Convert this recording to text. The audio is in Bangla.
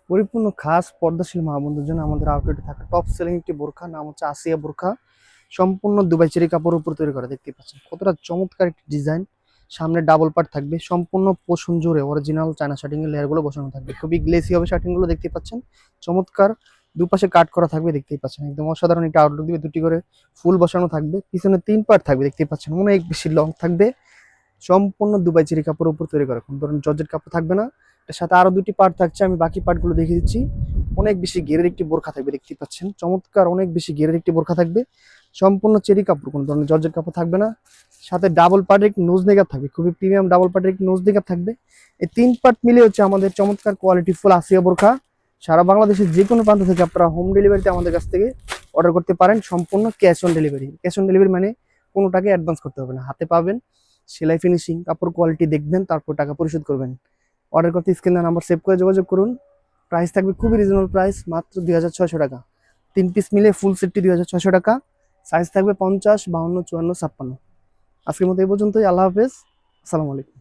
পরিপূর্ণ খাস পর্দাশীল মা বোনদের জন্য আমাদের আউটলেটে থাকা টপ সেলিং একটি বোরখা, নাম হচ্ছে আসিয়া বোরখা। সম্পূর্ণ দুবাই চেরি কাপড়ের উপর তৈরি করা, দেখতে পাচ্ছেন কতটা চমৎকার একটি ডিজাইন। সামনে ডাবল পার্ট থাকবে, সম্পূর্ণ পোষণ জুড়ে অরিজিনাল চায়না শার্টিং এর লেয়ার গুলো বসানো থাকবে, খুবই গ্লেসি হবে শার্টিং গুলো, দেখতে পাচ্ছেন চমৎকার। দুপাশে কাট করা থাকবে, দেখতেই পাচ্ছেন একদম অসাধারণ একটা আউটলুক দিবে। দুটি করে ফুল বসানো থাকবে, পিছনে 3 পার্ট থাকবে, দেখতেই পাচ্ছেন অনেক বেশি লং থাকবে। সম্পূর্ণ দুবাই চেরি কাপড়ের উপর তৈরি করা, কোনো ধরনের জর্জেট কাপড় থাকবে না। এর সাথে আরো 2টি পার্ট থাকছে, আমি বাকি পার্টগুলো দেখিয়ে দিচ্ছি। অনেক বেশি ঘেরের একটি বোরখা থাকবে, দেখতে পাচ্ছেন চমৎকার, অনেক বেশি ঘেরের একটি বোরখা থাকবে। সম্পূর্ণ চেরি কাপড়, কোনো ধরনের জর্জেট কাপড় থাকবে না। সাথে ডাবল পার্টের একটি নোজ নেকাপ থাকবে, খুবই প্রিমিয়াম ডাবল পার্টের একটি নোজ নেকাপ থাকবে। এই 3 পার্ট মিলে হচ্ছে আমাদের চমৎকার কোয়ালিটি ফুল আসিয়া বোরখা। সারা বাংলাদেশের যে কোনো প্রান্ত থেকে আপনারা হোম ডেলিভারিতে আমাদের কাছ থেকে অর্ডার করতে পারেন, সম্পূর্ণ cash on delivery. Cash on delivery মানে কোনো টাকা অ্যাডভান্স করতে হবে না, হাতে পাবেন, সেলাই ফিনিশিং কাপড় কোয়ালিটি দেখবেন, তারপর টাকা পরিশোধ করবেন। অর্ডার করতে স্ক্রিনে নাম্বার সেভ করে যোগাযোগ করুন। প্রাইস থাকবে খুবই রিজনেবল প্রাইস, মাত্র 2600 টাকা। 3 পিস মিলে ফুল সেটটি 2600 টাকা। সাইজ থাকবে 50, 52, 54, 56। আজকের মতো এই পর্যন্তই। আল্লাহ হাফেজ, আসসালামু আলাইকুম।